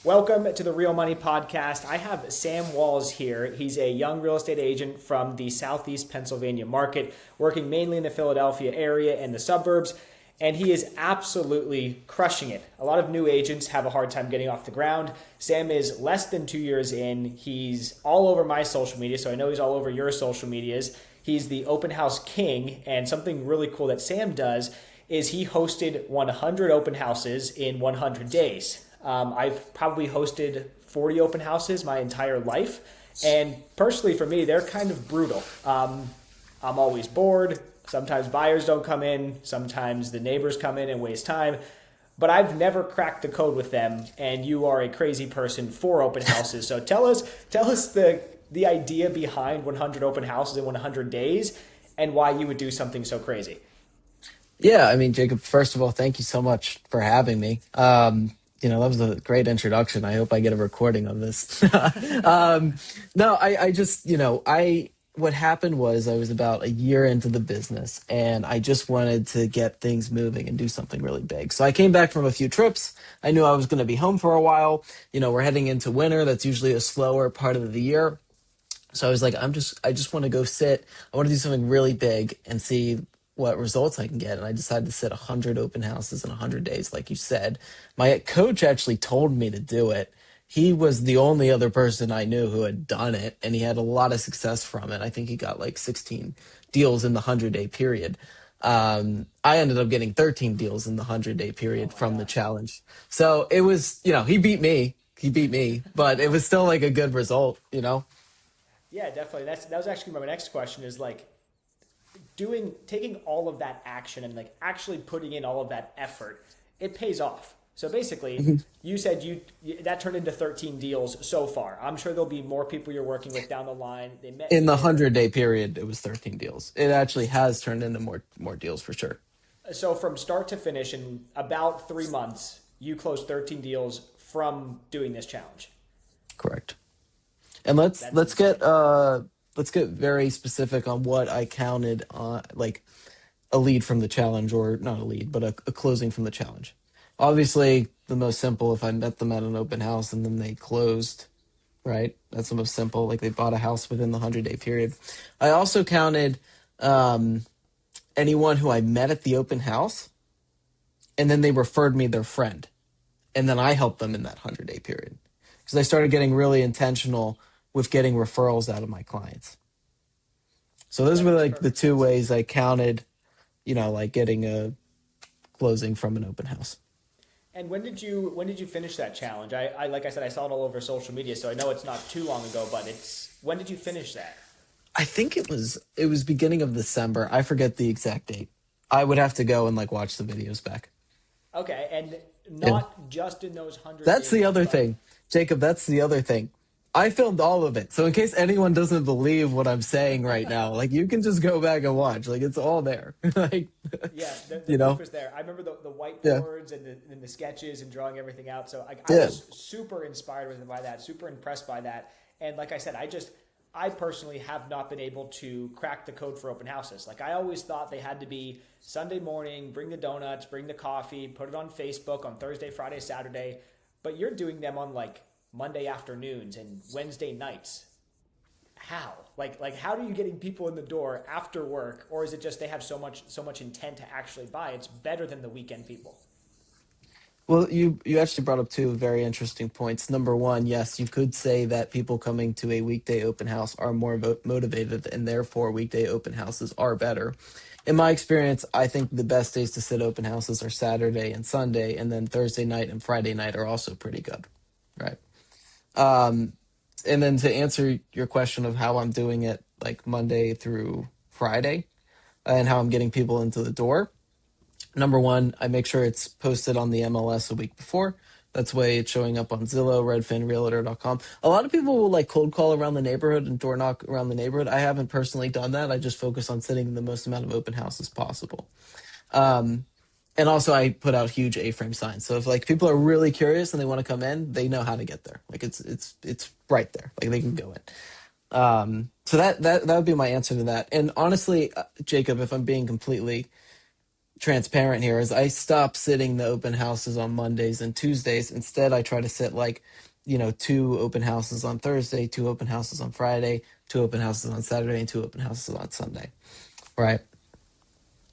Welcome to the Real Money Podcast. I have Sam Wells here. He's a young real estate agent from the Southeast Pennsylvania market, working mainly in the Philadelphia area and the suburbs, and he is absolutely crushing it. A lot of new agents have a hard time getting off the ground. Sam is less than 2 years in. He's all over my social media, so I know he's all over your social medias. He's the open house king, and something really cool that Sam does is he hosted 100 open houses in 100 days. I've probably hosted 40 open houses my entire life. And personally, for me, they're kind of brutal. I'm always bored. Sometimes buyers don't come in. Sometimes the neighbors come in and waste time. But I've never cracked the code with them. And you are a crazy person for open houses. So tell us the idea behind 100 open houses in 100 days and why you would do something so crazy. Yeah, I mean, Jacob, first of all, thank you so much for having me. That was a great introduction. I hope I get a recording of this. um, no, I just, what happened was I was about a year into the business and I just wanted to get things moving and do something really big. So I came back from a few trips. I knew I was going to be home for a while. We're heading into winter. That's usually a slower part of the year. So I was like, I just want to go sit. I want to do something really big and see what results I can get. And I decided to sit 100 open houses in 100 days, like you said. My coach actually told me to do it. He was the only other person I knew who had done it, and he had a lot of success from it. I think he got like 16 deals in the 100-day period. I ended up getting 13 deals in the 100-day Oh period my from the gosh. challenge. So it was, he beat me. He beat me, but it was still like a good result. Yeah, definitely. That was actually my next question is like taking all of that action and like actually putting in all of that effort, it pays off. So basically, you said that turned into 13 deals so far. I'm sure there'll be more people you're working with down the line. They met In you the there. 100-day period, it was 13 deals. It actually has turned into more deals for sure. So from start to finish in about 3 months, you closed 13 deals from doing this challenge. Correct. And let's That's let's insane. get let's get very specific on what I counted on, like a lead from the challenge, or not a lead, but a closing from the challenge. Obviously, the most simple, if I met them at an open house and then they closed, right? That's the most simple. Like they bought a house within the 100-day period. I also counted um, anyone who I met at the open house and then they referred me their friend. And then I helped them in that 100-day period because I started getting really intentional with getting referrals out of my clients. So those That were makes like the perfect two sense. ways I counted, like getting a closing from an open house. And when did you finish that challenge? I like I said, I saw it all over social media, so I know it's not too long ago, but it's when did you finish that? I think it was beginning of December. I forget the exact date. I would have to go and like watch the videos back. Okay, and Yeah. not just in those 100 That's the days, other but thing. Jacob, that's the other thing. I filmed all of it. So in case anyone doesn't believe what I'm saying right now, like you can just go back and watch. Like it's all there. like yeah, the you proof know? is there. I remember the Yeah. whiteboards and the sketches and drawing everything out. So I Yeah. was super inspired by that, super impressed by that. And like I said, I personally have not been able to crack the code for open houses. Like I always thought they had to be Sunday morning, bring the donuts, bring the coffee, put it on Facebook on Thursday, Friday, Saturday. But you're doing them on like Monday afternoons and Wednesday nights. How? Like how are you getting people in the door after work, or is it just they have so much intent to actually buy? It's better than the weekend people. Well, you actually brought up two very interesting points. Number one, yes, you could say that people coming to a weekday open house are more motivated, and therefore weekday open houses are better. In my experience, I think the best days to sit open houses are Saturday and Sunday, and then Thursday night and Friday night are also pretty good, right? Um, and then to answer your question of how I'm doing it, like Monday through Friday, and how I'm getting people into the door. Number one, I make sure it's posted on the MLS a week before. That's way it's showing up on Zillow, Redfin, Realtor.com. A lot of people will like cold call around the neighborhood and door knock around the neighborhood. I haven't personally done that. I just focus on sitting in the most amount of open houses possible. Um, and also I put out huge A-frame signs. So if like people are really curious and they want to come in, they know how to get there. Like it's right there. Like they can go in. So that would be my answer to that. And honestly, Jacob, if I'm being completely transparent here is I stopped sitting the open houses on Mondays and Tuesdays. Instead, I try to sit like, two open houses on Thursday, two open houses on Friday, two open houses on Saturday, and two open houses on Sunday. Right.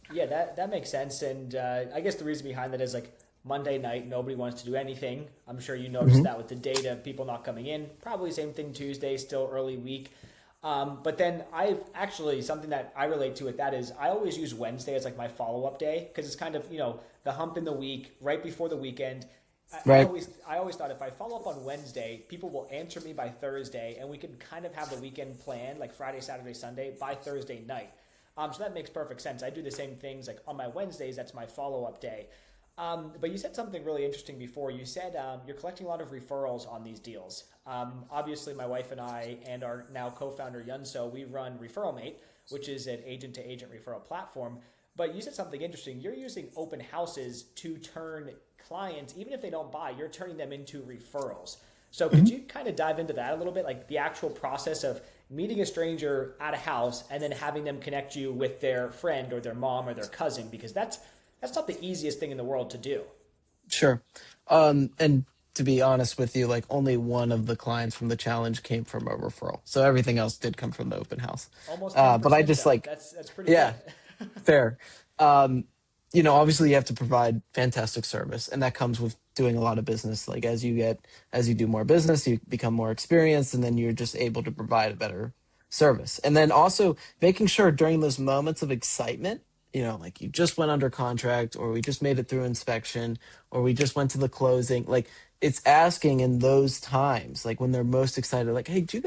Yeah, that makes sense. And I guess the reason behind that is like Monday night, nobody wants to do anything. I'm sure you noticed Hmm. that with the data, people not coming in. Probably same thing Tuesday, still early week. But then I've actually something that I relate to with that is I always use Wednesday as like my follow up day because it's kind of the hump in the week right before the weekend. Right. I always thought if I follow up on Wednesday, people will answer me by Thursday, and we can kind of have the weekend planned like Friday, Saturday, Sunday by Thursday night. So that makes perfect sense. I do the same things like on my Wednesdays. That's my follow up day. But you said something really interesting before. You said you're collecting a lot of referrals on these deals. Obviously, my wife and I and our now co-founder Yunso, we run Referral Mate, which is an agent-to-agent referral platform. But you said something interesting. You're using open houses to turn clients, even if they don't buy, you're turning them into referrals. So could you kind of dive into that a little bit, like the actual process of meeting a stranger at a house and then having them connect you with their friend or their mom or their cousin? Because that's not the easiest thing in the world to do. Sure. And to be honest with you, like only one of the clients from the challenge came from a referral. So everything else did come from the open house. Almost ten But I percent just though. like, That's pretty good. yeah, fair. Um, Obviously you have to provide fantastic service, and that comes with doing a lot of business. Like as you do more business, you become more experienced, and then you're just able to provide a better service. And then also making sure during those moments of excitement, like you just went under contract, or we just made it through inspection, or we just went to the closing. Like it's asking in those times, like when they're most excited, like, hey, do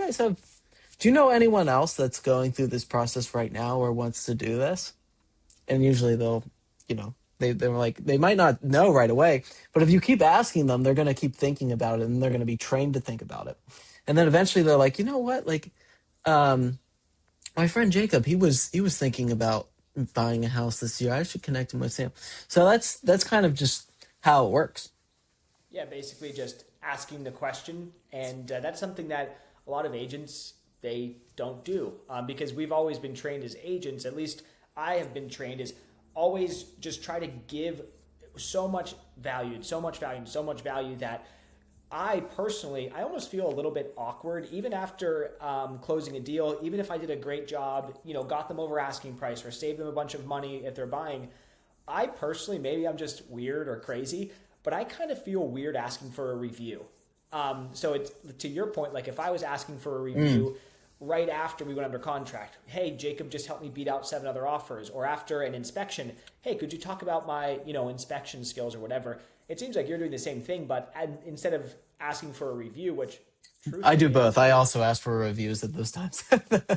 you know anyone else that's going through this process right now or wants to do this? And usually they'll, they're like, they might not know right away, but if you keep asking them, they're going to keep thinking about it, and they're going to be trained to think about it. And then eventually they're like, you know what, like, um my friend Jacob, he was thinking about buying a house this year. I should connect him with Sam. So that's kind of just how it works. Yeah, basically just asking the question, and that's something that a lot of agents they don't do because we've always been trained as agents. At least I have been trained as always just try to give so much value, and so much value that I personally, I almost feel a little bit awkward even after closing a deal. Even if I did a great job, got them over asking price or saved them a bunch of money if they're buying. I personally, maybe I'm just weird or crazy, but I kind of feel weird asking for a review. So it's to your point, like if I was asking for a Mm. review right after we went under contract, hey, Jacob just helped me beat out seven other offers, or after an inspection, hey, could you talk about my inspection skills or whatever? It seems like you're doing the same thing, but instead of asking for a review, which I do truthfully, both. I also ask for reviews at those times.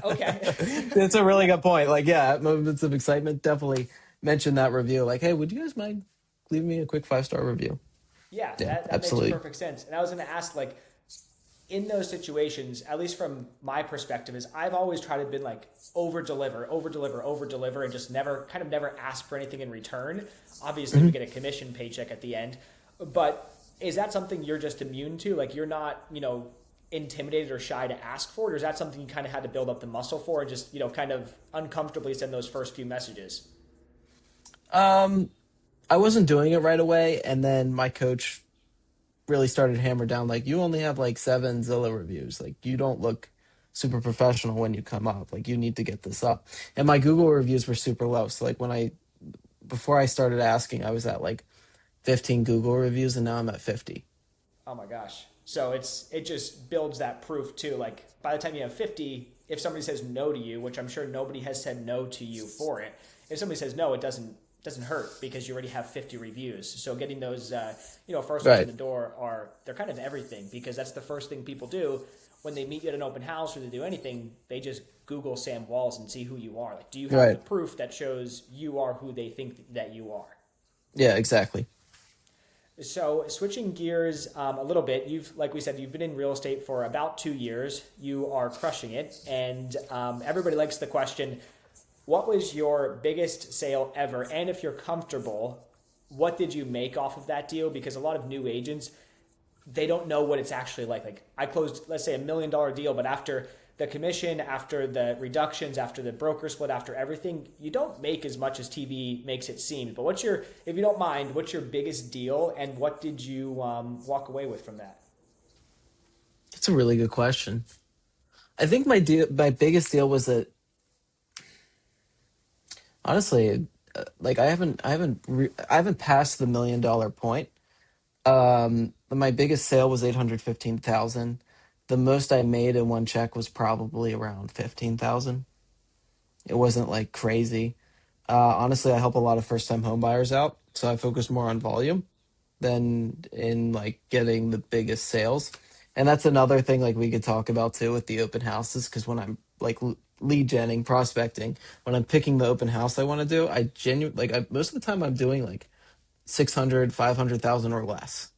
okay, That's a really good point. Like, yeah, at moments of excitement, definitely mention that review. Like, hey, would you guys mind leaving me a quick 5-star review? yeah, Yeah, that makes absolutely. perfect sense. And I was going to ask, like, in those situations, at least from my perspective, is I've always tried to been like over deliver, and just never ask for anything in return. Obviously, we Mhm. get a commission paycheck at the end, but is that something you're just immune to? Like you're not, intimidated or shy to ask for it, or is that something you kind of had to build up the muscle for, and just kind of uncomfortably send those first few messages? Um, I wasn't doing it right away, and then my coach really started to hammer down like you only have like 7 Zillow reviews. Like you don't look super professional when you come up. Like you need to get this up. And my Google reviews were super low. So like when I before I started asking, I was at like 15 Google reviews, and now I'm at 50. Oh my gosh. So it just builds that proof too. Like by the time you have 50, if somebody says no to you, which I'm sure nobody has said no to you for it, if somebody says no, it doesn't hurt because you already have 50 reviews. So getting those first ones in Right. the door they're kind of everything because that's the first thing people do when they meet you at an open house or they do anything. They just Google Sam Walls and see who you are. Like, do you have the Right. proof that shows you are who they think that you are? Yeah, exactly. So switching gears a little bit, like we said, you've been in real estate for about 2 years. You are crushing it, and everybody likes the question: what was your biggest sale ever? And if you're comfortable, what did you make off of that deal? Because a lot of new agents they don't know what it's actually like. Like I closed, let's say, $1 million deal, but after the commission, after the reductions, after the broker split, after everything, you don't make as much as TV makes it seem. But what's your, if you don't mind, what's your biggest deal, and what did you walk away with from that? That's a really good question. I think my biggest deal was that honestly, like I haven't passed the $1 million point. My biggest sale was 815,000. The most I made in one check was probably around 15,000. It wasn't like crazy. Honestly, I help a lot of first time home buyers out, so I focus more on volume than in like getting the biggest sales. And that's another thing like we could talk about too with the open houses, because when I'm like lead genning, prospecting, when I'm picking the open house I want to do, most of the time I'm doing like 600, 500,000 or less,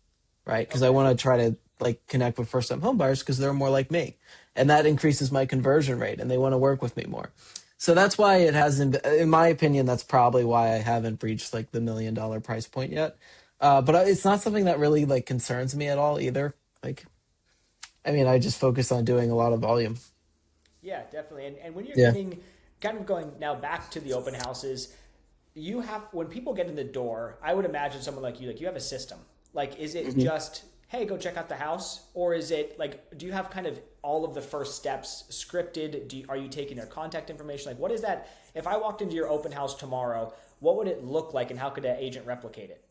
right? Because I Okay. want to try to like connect with first time home buyers because they're more like me. And that increases my conversion rate and they want to work with me more. So that's why it hasn't, in my opinion, that's probably why I haven't breached like the $1 million price point yet. But it's not something that really like concerns me at all either. Like, I mean, I just focus on doing a lot of volume. Yeah, definitely. And when you're Yeah. getting, kind of going now back to the open houses, you have, when people get in the door, I would imagine someone like you have a system. Like, is it Mhm. just, hey, go check out the house? Or is it like, do you have kind of all of the first steps scripted? Are you taking their contact information? Like, what is that? If I walked into your open house tomorrow, what would it look like, and how could an agent replicate it?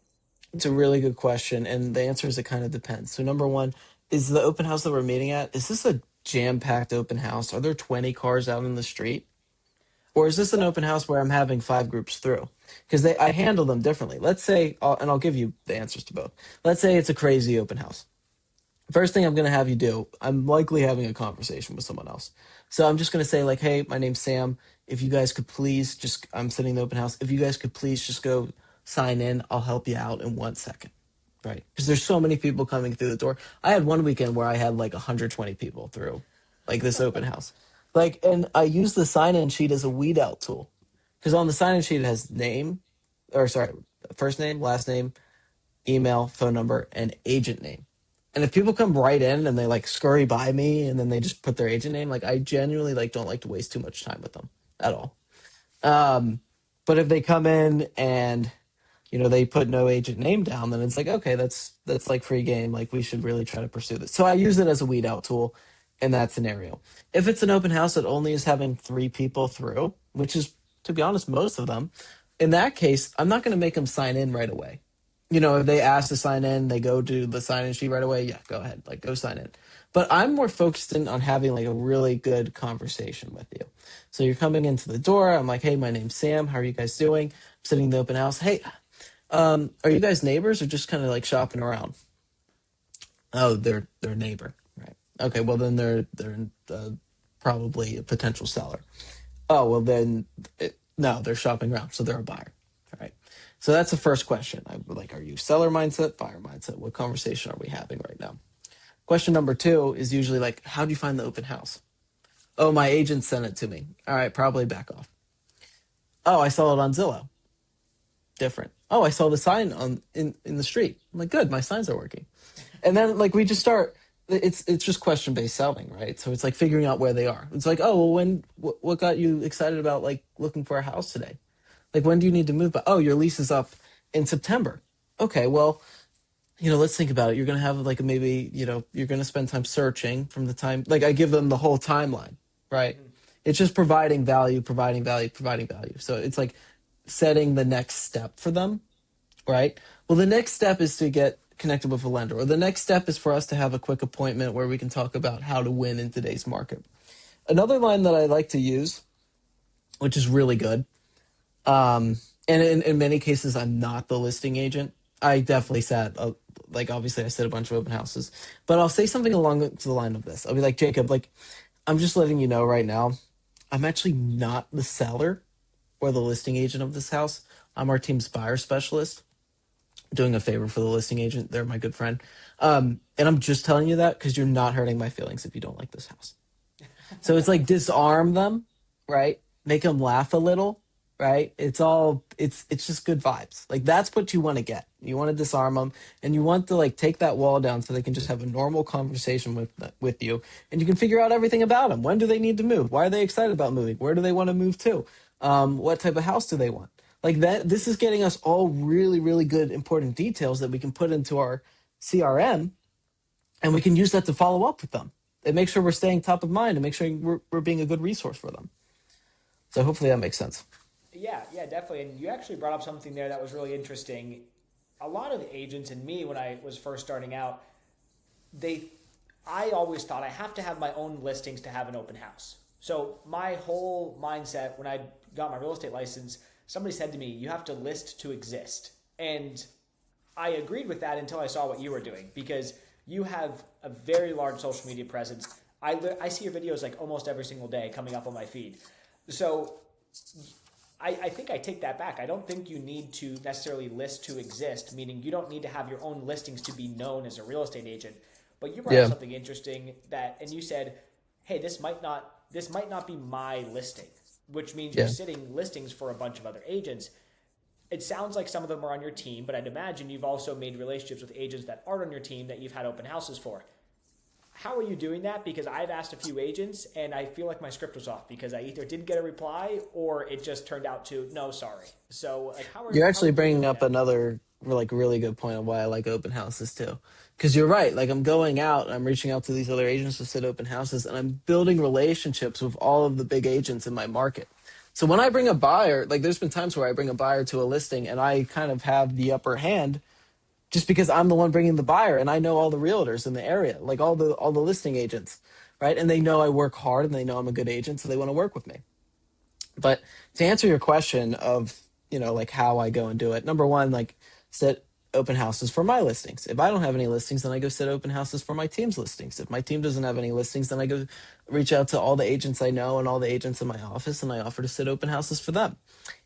It's a really good question, and the answer is it kind of depends. So, number one, is the open house that we're meeting at, is this a jam-packed open house? Are there 20 cars out in the street? Or is this an What? open house where I'm having five groups through? Because I handle them differently. Let's say, and I'll give you the answers to both. Let's say it's a crazy open house. First thing I'm going to have you do, I'm likely having a conversation with someone else. So I'm just going to say, like, hey, my name's Sam. If you guys could please just, I'm sitting in the open house. If you guys could please just go sign in, I'll help you out in 1 second. Right. Because there's so many people coming through the door. I had one weekend where I had like 120 people through like this open house. Like, and I use the sign in sheet as a weed out tool. Because on the sign in sheet it has name, or sorry, first name, last name, email, phone number, and agent name. And if people come right in and they like scurry by me and then they just put their agent name, like I genuinely like don't like to waste too much time with them at all. Um, but if they come in and they put no agent name down, then it's like, okay, that's like free game. Like we should really try to pursue this. So I use it as a weed out tool in that scenario. If it's an open house that only is having three people through, which is to be honest, most of them, in that case, I'm not going to make them sign in right away. If they ask to sign in, they go to the sign in sheet right away. Yeah, go ahead, like go sign in. But I'm more focused in on having like a really good conversation with you. So you're coming into the door. I'm like, hey, my name's Sam. How are you guys doing? I'm sitting in the open house. Hey, are you guys neighbors or just kind of like shopping around? Oh, they're a neighbor, right? Okay, well then they're probably a potential seller. Oh, well then no, they're shopping around, so they're a buyer. All right. So that's the first question. I would like, are you seller mindset, buyer mindset? What conversation are we having right now? Question number two is usually like, how do you find the open house? Oh, my agent sent it to me. All right, probably back off. Oh, I saw it on Zillow. Different. Oh, I saw the sign on in the street. I'm like, good, my signs are working. And then like we just start. It's just question based selling, right? So it's like figuring out where they are. It's like, oh, well, what got you excited about like looking for a house today? Like, when do you need to move? But oh, your lease is up in September. Okay, well, let's think about it. You're gonna have like maybe you're gonna spend time searching from the time like I give them the whole timeline, right? Mm-hmm. It's just providing value, providing value, providing value. So it's like setting the next step for them, right? Well, the next step is to get connected with a lender, or the next step is for us to have a quick appointment where we can talk about how to win in today's market. Another line that I like to use, which is really good, and in many cases, I'm not the listing agent. I definitely sat, like, obviously, I said a bunch of open houses, but I'll say something along the line of this. I'll be like, Jacob, like, I'm just letting you know right now, I'm actually not the seller or the listing agent of this house. I'm our team's buyer specialist, doing a favor for the listing agent. They're my good friend. And I'm just telling you that because you're not hurting my feelings if you don't like this house. So it's like disarm them, right? Make them laugh a little, right? It's just good vibes. Like that's what you want to get. You want to disarm them, and you want to like take that wall down so they can just have a normal conversation with you, and you can figure out everything about them. When do they need to move? Why are they excited about moving? Where do they want to move to? What type of house do they want? Like that. This is getting us all really, really good, important details that we can put into our CRM, and we can use that to follow up with them. And make sure we're staying top of mind and make sure we're being a good resource for them. So hopefully that makes sense. Yeah, yeah, definitely. And you actually brought up something there that was really interesting. A lot of agents and me, when I was first starting out, they, I always thought I have to have my own listings to have an open house. So my whole mindset when I got my real estate license, somebody said to me, "You have to list to exist," and I agreed with that until I saw what you were doing because you have a very large social media presence. I see your videos like almost every single day coming up on my feed. So I think I take that back. I don't think you need to necessarily list to exist, meaning you don't need to have your own listings to be known as a real estate agent. But you brought up Yeah. something interesting that, and you said, "Hey, this might not be my listing," which means you're Yeah. sitting listings for a bunch of other agents. It sounds like some of them are on your team, but I'd imagine you've also made relationships with agents that aren't on your team that you've had open houses for. How are you doing that? Because I've asked a few agents and I feel like my script was off because I either didn't get a reply or it just turned out to no, sorry. So like You're how are actually you bringing doing up that? another like really good point of why I like open houses too. Because you're right. Like I'm going out and I'm reaching out to these other agents to sit open houses and I'm building relationships with all of the big agents in my market. So when I bring a buyer, like there's been times where I bring a buyer to a listing and I kind of have the upper hand just because I'm the one bringing the buyer and I know all the realtors in the area, like all the listing agents, right? And they know I work hard and they know I'm a good agent, so they want to work with me. But to answer your question of, like how I go and do it, number one, like set open houses for my listings. If I don't have any listings, then I go set open houses for my team's listings. If my team doesn't have any listings, then I go reach out to all the agents I know and all the agents in my office and I offer to set open houses for them.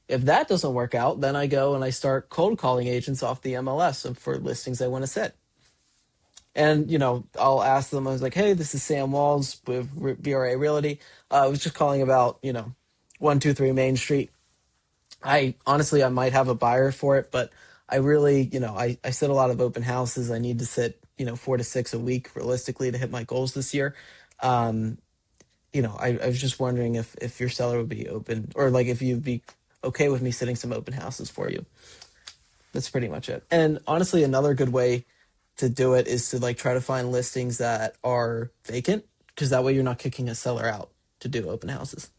If that doesn't work out, then I go and I start cold calling agents off the MLS for listings I want to set. And, I'll ask them, I was like, hey, this is Sam Wells with VRA Realty. I was just calling about, 123 Main Street. I might have a buyer for it, but I really, I sit a lot of open houses. I need to sit, 4 to 6 a week realistically to hit my goals this year. Um, I was just wondering if your seller would be open or like if you'd be okay with me sitting some open houses for you. That's pretty much it. And honestly, another good way to do it is to like try to find listings that are vacant because that way you're not kicking a seller out to do open houses.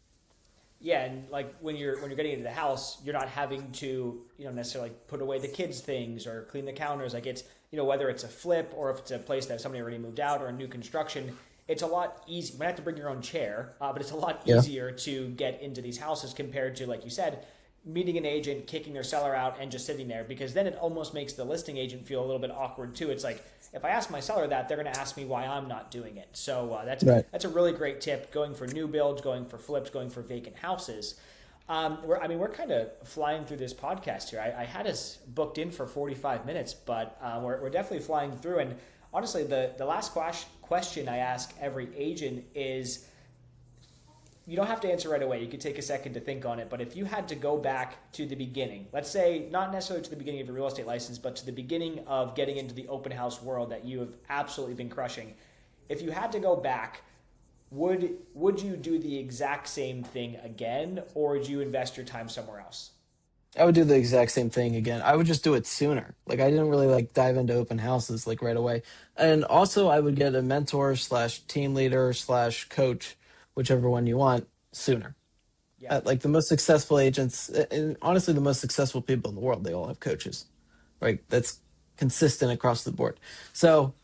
Yeah, and like when you're getting into the house, you're not having to necessarily like put away the kids' things or clean the counters. Like it's whether it's a flip or if it's a place that somebody already moved out or a new construction, it's a lot easy. You might have to bring your own chair, but it's a lot Yeah. easier to get into these houses compared to like you said, meeting an agent, kicking their seller out, and just sitting there because then it almost makes the listing agent feel a little bit awkward too. It's like if I ask my seller that, they're going to ask me why I'm not doing it. So Right. that's a really great tip. Going for new builds, going for flips, going for vacant houses. We're kind of flying through this podcast here. I had us booked in for 45 minutes, but we're definitely flying through. And honestly, the last question I ask every agent is you don't have to answer right away. You could take a second to think on it. But if you had to go back to the beginning, let's say not necessarily to the beginning of your real estate license, but to the beginning of getting into the open house world that you have absolutely been crushing, if you had to go back, would you do the exact same thing again, or would you invest your time somewhere else? I would do the exact same thing again. I would just do it sooner. Like I didn't really like dive into open houses like right away. And also I would get a mentor slash team leader slash coach, whichever one you want, sooner. Yeah. Like the most successful agents, and honestly, the most successful people in the world, they all have coaches, right? That's consistent across the board. So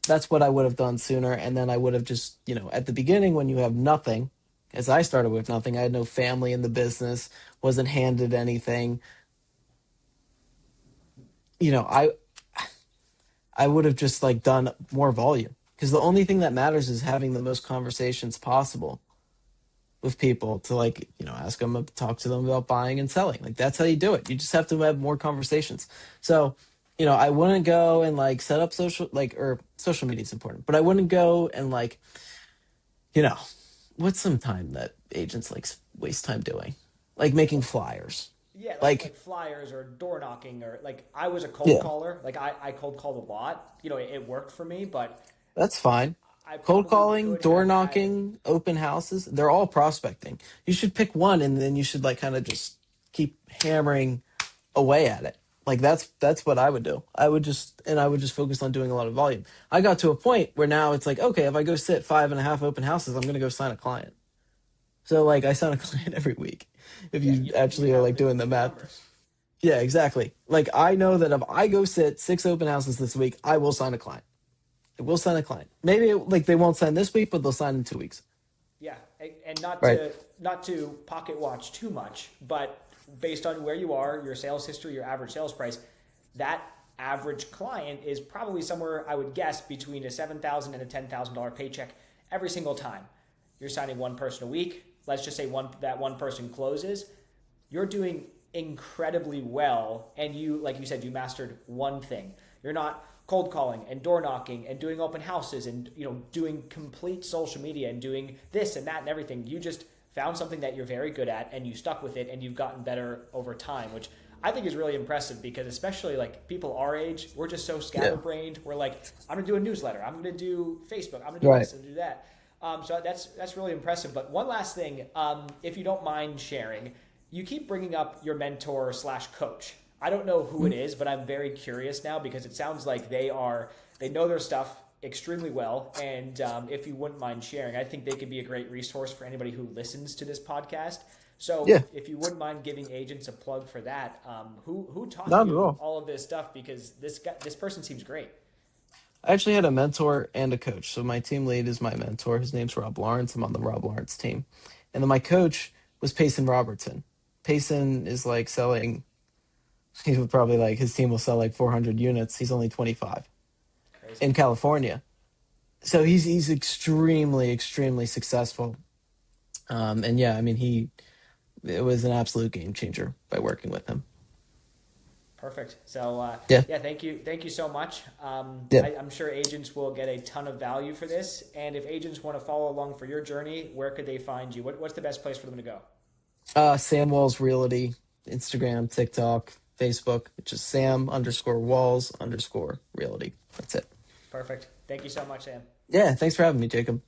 that's what I would have done sooner. And then I would have just, at the beginning when you have nothing, as I started with nothing, I had no family in the business, wasn't handed anything. You know, I would have just like done more volume because the only thing that matters is having the most conversations possible with people to like ask them talk to them about buying and selling. Like that's how you do it. You just have to have more conversations. So I wouldn't go and like set up or social media is important, but I wouldn't go and you know what's some time that agents like waste time doing. like making flyers. Yeah, like Like, flyers or door knocking or like I was a cold yeah, caller. Like I cold called a lot. It worked for me, but that's fine. I Cold probably calling, could door have had. knocking, open houses, they're all prospecting. You should pick one and then you should like kind of just keep hammering away at it. Like that's what I would do. I would just focus on doing a lot of volume. I got to a point where now it's like, okay, if I go sit 5.5 open houses, I'm gonna go sign a client. So like I sign a client every week. If Yeah, you you actually are have like doing the the math. numbers. Yeah, exactly. Like I know that if I go sit 6 open houses this week, I will sign a client. I will sign a client. Maybe like they won't sign this week, but they'll sign in 2 weeks. Yeah, and not Right. to pocket watch too much, but based on where you are, your sales history, your average sales price, that average client is probably somewhere I would guess between a $7,000 and a $10,000 paycheck every single time. You're signing one person a week. Let's just say one person closes. You're doing incredibly well, and you, like you said, you mastered one thing. You're not cold calling and door knocking and doing open houses and doing complete social media and doing this and that and everything. You just found something that you're very good at and you stuck with it and you've gotten better over time, which I think is really impressive because especially like people our age, we're just so Yeah. scatterbrained. We're like, I'm gonna do a newsletter, I'm gonna do Facebook, I'm gonna do Right. this and do that. So that's really impressive. But one last thing, if you don't mind sharing, you keep bringing up your mentor slash coach. I don't know who it is, but I'm very curious now because it sounds like they know their stuff extremely well. And if you wouldn't mind sharing, I think they could be a great resource for anybody who listens to this podcast. So Yeah. if you wouldn't mind giving agents a plug for that, who taught Not at you all. all of this stuff? Because this person seems great. I actually had a mentor and a coach. So my team lead is my mentor. His name's Rob Lawrence. I'm on the Rob Lawrence team. And then my coach was Payson Robertson. Payson is like selling, he would probably like, his team will sell like 400 units. He's only 25 Crazy. in California. So he's extremely, extremely successful. And yeah, I mean, it was an absolute game changer by working with him. Perfect. So Yeah. yeah, thank you so much. Yeah. I'm sure agents will get a ton of value for this. And if agents want to follow along for your journey, where could they find you? What's the best place for them to go? Sam Wells Realty, Instagram, TikTok, Facebook, which is Sam underscore Walls underscore Realty. That's it. Perfect. Thank you so much, Sam. Yeah. Thanks for having me, Jacob.